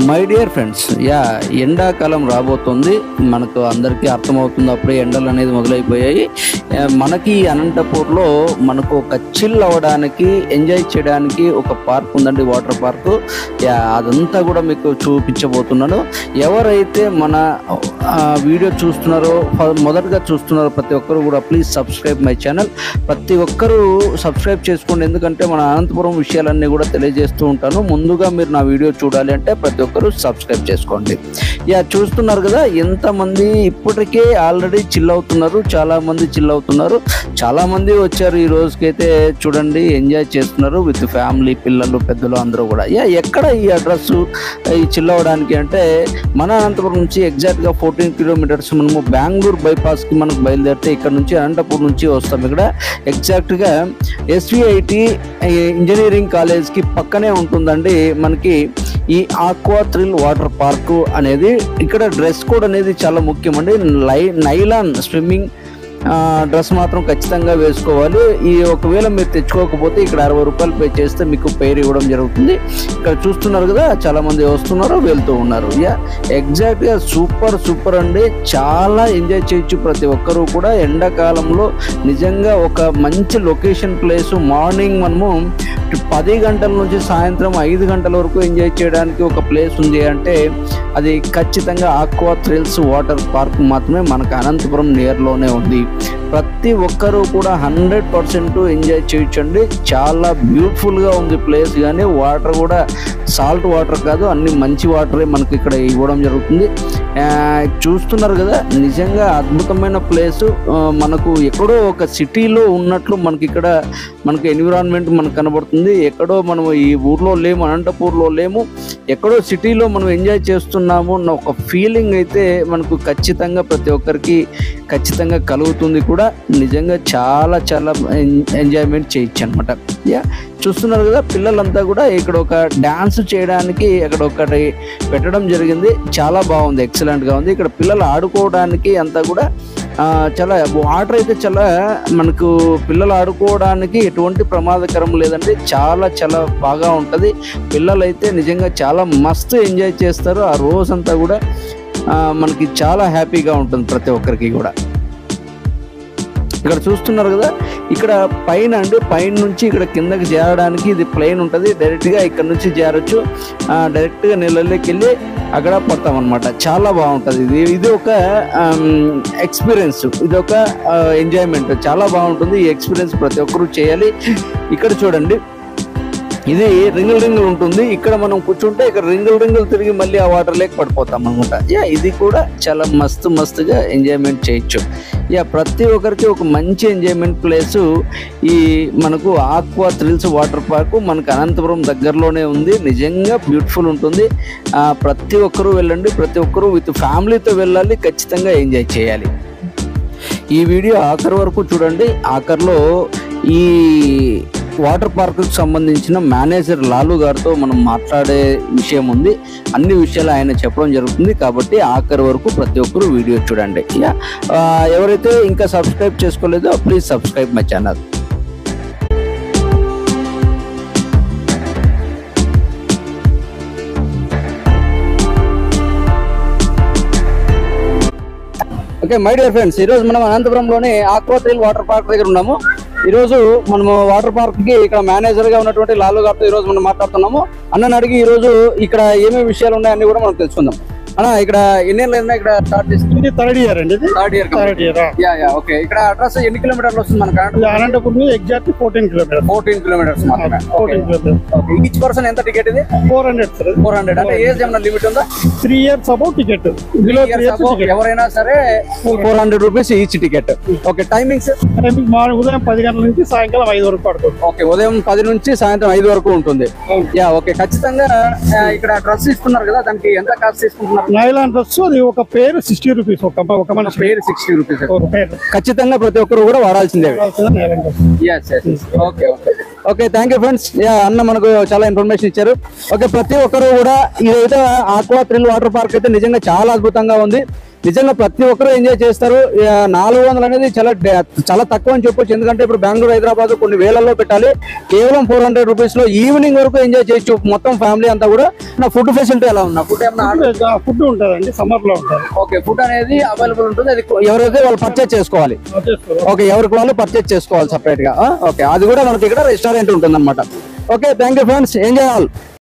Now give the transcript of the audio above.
My dear friends, ఎండాకాలం రాబోతుంది. మనకు అందరికీ అర్థమవుతుంది. అప్పుడే ఎండలు అనేది మొదలైపోయాయి. మనకి అనంతపూర్లో మనకు ఒక చిల్ అవ్వడానికి, ఎంజాయ్ చేయడానికి ఒక పార్క్ ఉందండి, వాటర్ పార్క్. అదంతా కూడా మీకు చూపించబోతున్నాను. ఎవరైతే మన వీడియో చూస్తున్నారో, మొదటగా చూస్తున్నారో ప్రతి ఒక్కరు కూడా ప్లీజ్ సబ్స్క్రైబ్ మై ఛానల్. ప్రతి ఒక్కరూ సబ్స్క్రైబ్ చేసుకోండి, ఎందుకంటే మన అనంతపురం విషయాలన్నీ కూడా తెలియజేస్తూ ఉంటాను. ముందుగా మీరు నా వీడియో చూడాలి అంటే ప్రతి ఒక్కరు సబ్స్క్రైబ్ చేసుకోండి. చూస్తున్నారు కదా ఎంతమంది ఇప్పటికే ఆల్రెడీ చిల్ అవుతున్నారు. చాలా మంది చిల్ అవుతున్నారు, చాలా మంది వచ్చారు ఈ రోజుకైతే. చూడండి, ఎంజాయ్ చేస్తున్నారు విత్ ఫ్యామిలీ, పిల్లలు, పెద్దలు అందరూ కూడా. ఎక్కడ ఈ అడ్రస్ ఈ చిల్ అవ్వడానికి అంటే మన అనంతపురం నుంచి ఎగ్జాక్ట్గా 14 కిలోమీటర్స్. మనము బెంగళూరు బైపాస్కి మనకు బయలుదేరితే ఇక్కడ నుంచి అనంతపురం నుంచి వస్తాం. ఇక్కడ ఎగ్జాక్ట్గా SVIT ఇంజనీరింగ్ కాలేజ్కి పక్కనే ఉంటుందండి మనకి ఈ ఆక్వా థ్రిల్ వాటర్ పార్క్ అనేది. ఇక్కడ డ్రెస్ కోడ్ అనేది చాలా ముఖ్యం అండి. నైలాన్ స్విమ్మింగ్ డ్రెస్ మాత్రం ఖచ్చితంగా వేసుకోవాలి. ఒకవేళ మీరు తెచ్చుకోకపోతే ఇక్కడ 60 రూపాయలు పే చేస్తే మీకు పేరు ఇవ్వడం జరుగుతుంది. ఇక్కడ చూస్తున్నారు కదా, చాలా మంది వస్తున్నారు, వెళ్తూ ఉన్నారు. ఎగ్జాక్ట్గా సూపర్ అండి. చాలా ఎంజాయ్ చేయొచ్చు ప్రతి ఒక్కరూ కూడా. ఎండాకాలంలో నిజంగా ఒక మంచి లొకేషన్ ప్లేస్. మార్నింగ్ మనము 10 గంటల నుంచి సాయంత్రం 5 గంటల వరకు ఎంజాయ్ చేయడానికి ఒక ప్లేస్ ఉంది అంటే అది ఖచ్చితంగా ఆక్వా థ్రిల్స్ వాటర్ పార్క్ మాత్రమే మనకు అనంతపురం నియర్లోనే ఉంది. ప్రతి ఒక్కరూ కూడా 100% ఎంజాయ్ చేయొచ్చండి. చాలా బ్యూటిఫుల్గా ఉంది ప్లేస్. కానీ వాటర్ కూడా సాల్ట్ వాటర్ కాదు, అన్ని మంచి వాటరే మనకి ఇక్కడ ఇవ్వడం జరుగుతుంది. చూస్తున్నారు కదా, నిజంగా అద్భుతమైన ప్లేసు. మనకు ఎక్కడో ఒక సిటీలో ఉన్నట్లు మనకి ఇక్కడ మనకు ఎన్విరాన్మెంట్ మనకు కనబడుతుంది. ఎక్కడో మనం ఈ ఊర్లో లేము, అనంతపూర్లో లేము, ఎక్కడో సిటీలో మనం ఎంజాయ్ చేస్తున్నాము అన్న ఒక ఫీలింగ్ అయితే మనకు ఖచ్చితంగా ప్రతి ఒక్కరికి ఖచ్చితంగా కలుగుతుంది కూడా. నిజంగా చాలా ఎంజాయ్మెంట్ చేయొచ్చు అనమాట. చూస్తున్నారు కదా, పిల్లలంతా కూడా ఇక్కడ ఒక డ్యాన్స్ చేయడానికి అక్కడ ఒకటి పెట్టడం జరిగింది. చాలా బాగుంది, ఎక్సలెంట్గా ఉంది. ఇక్కడ పిల్లలు ఆడుకోవడానికి అంతా కూడా చాలా వాటర్ అయితే చాలా మనకు పిల్లలు ఆడుకోవడానికి ఎటువంటి ప్రమాదకరం లేదండి. చాలా బాగా ఉంటుంది. పిల్లలు అయితే నిజంగా చాలా మస్తు ఎంజాయ్ చేస్తారు. ఆ రోజంతా కూడా మనకి చాలా హ్యాపీగా ఉంటుంది ప్రతి ఒక్కరికి కూడా. ఇక్కడ చూస్తున్నారు కదా, ఇక్కడ పైన నుంచి ఇక్కడ కిందకి చేరడానికి ఇది ప్లెయిన్ ఉంటుంది. డైరెక్ట్గా ఇక్కడ నుంచి చేరొచ్చు. డైరెక్ట్గా నీళ్ళలోకి వెళ్ళి అక్కడ పడతామన్నమాట. చాలా బాగుంటుంది. ఇది ఒక ఎక్స్పీరియన్స్, ఇది ఒక ఎంజాయ్మెంట్. చాలా బాగుంటుంది. ఈ ఎక్స్పీరియన్స్ ప్రతి ఒక్కరూ చేయాలి. ఇక్కడ చూడండి, ఇది రింగుల్ ఉంటుంది. ఇక్కడ మనం కూర్చుంటే ఇక్కడ రింగుల్ తిరిగి మళ్ళీ ఆ వాటర్ లేక పడిపోతాం అనమాట. ఇది కూడా చాలా మస్తుగా ఎంజాయ్మెంట్ చేయొచ్చు. ప్రతి ఒక్కరికి ఒక మంచి ఎంజాయ్మెంట్ ప్లేసు ఈ మనకు ఆక్వా థ్రిల్స్ వాటర్ పార్క్ మనకు అనంతపురం దగ్గరలోనే ఉంది. నిజంగా బ్యూటిఫుల్ ఉంటుంది. ప్రతి ఒక్కరూ వెళ్ళండి. ప్రతి ఒక్కరూ విత్ ఫ్యామిలీతో వెళ్ళాలి. ఖచ్చితంగా ఎంజాయ్ చేయాలి. ఈ వీడియో ఆఖరి వరకు చూడండి. ఆఖరిలో ఈ వాటర్ పార్క్కి సంబంధించిన మేనేజర్ లాలు గారితో మనం మాట్లాడే విషయం ఉంది. అన్ని విషయాలు ఆయన చెప్పడం జరుగుతుంది. కాబట్టి ఆఖరి వరకు ప్రతి ఒక్కరు వీడియో చూడండి. ఎవరైతే ఇంకా సబ్స్క్రైబ్ చేసుకోలేదో please subscribe my channel. Okay my dear friends, ఈరోజు మనం అనంతపురంలోని ఆక్వా థ్రిల్ వాటర్ పార్క్ దగ్గర ఉన్నాము. ఈరోజు మనము వాటర్ పార్క్ కి ఇక్కడ మేనేజర్ గా ఉన్నటువంటి లాలు గారితో ఈరోజు మనం మాట్లాడుతున్నాము. అన్నని అడిగి ఈరోజు ఇక్కడ ఏమేమి విషయాలు ఉన్నాయని కూడా మనం తెలుసుకుందాం. అన్న, ఇక్కడ ఎన్ని ఏళ్ళైనా ఇక్కడ స్టార్ట్ చేస్తుంది? థర్డ్ ఇయర్ అండి. Third year. ఓకే, ఇక్కడ అడ్రస్ ఎన్ని కిలోమీటర్లు వస్తుంది మనకు? అనంతపురం ఎగ్జాక్ట్ 14 కిలోమీటర్స్ మాత్రమే. ఈచ్ పర్సన్ ఎంత టికెట్ ఇది? 400. అంటే ఏజ్ ఏమైనా లిమిట్ ఉందా? 3 years అబౌవ్ టికెట్. ఎవరైనా సరే 400 rupees each ticket. Okay, timings ఉదయం 10 గంటల నుంచి సాయంకాలం 5 వరకు పడుతుంది. ఓకే, ఉదయం 10 నుంచి సాయంత్రం 5 వరకు ఉంటుంది. ఓకే, ఖచ్చితంగా ఇక్కడ డ్రెస్ ఇస్తున్నారు కదా, దానికి ఎంత కాస్ట్ తీసుకుంటున్నారు? నైలాన్ డ్రెస్ అది ఒక పేరు 60 రూపీస్. ఒక మనిషి పేరు 60 రూపీస్. ఖచ్చితంగా ప్రతి ఒక్కరు కూడా వాడాల్సిందే. Okay, thank you friends. అన్న మనకు చాలా ఇన్ఫర్మేషన్ ఇచ్చారు. ఓకే, ప్రతి ఒక్కరు కూడా ఇదైతే ఆక్వా థ్రిల్ వాటర్ పార్క్ అయితే నిజంగా చాలా అద్భుతంగా ఉంది. నిజంగా ప్రతి ఒక్కరూ ఎంజాయ్ చేస్తారు. 400 అనేది చాలా తక్కువ అని చెప్పొచ్చు. ఎందుకంటే ఇప్పుడు బెంగళూరు, హైదరాబాద్ కొన్ని వేలల్లో పెట్టాలి. కేవలం 400 రూపీస్ లో ఈవినింగ్ వరకు ఎంజాయ్ చేయొచ్చు మొత్తం ఫ్యామిలీ అంతా కూడా. నా ఫుడ్ ఫెసిలిటీ ఎలా ఉందా? ఫుడ్ ఫుడ్ ఉంటుందండి, సమ్మర్ లో ఉంటుంది. ఓకే, ఫుడ్ అనేది అవైలబుల్ ఉంటుంది. అది ఎవరైతే వాళ్ళు పర్చేజ్ చేసుకోవాలి. ఓకే, ఎవరికి వాళ్ళు పర్చేజ్ చేసుకోవాలి సపరేట్ గా. ఓకే, అది కూడా మనకి ఇక్కడ రెస్టారెంట్ ఉంటుంది అనమాట. Okay, thank you friends, enjoy all.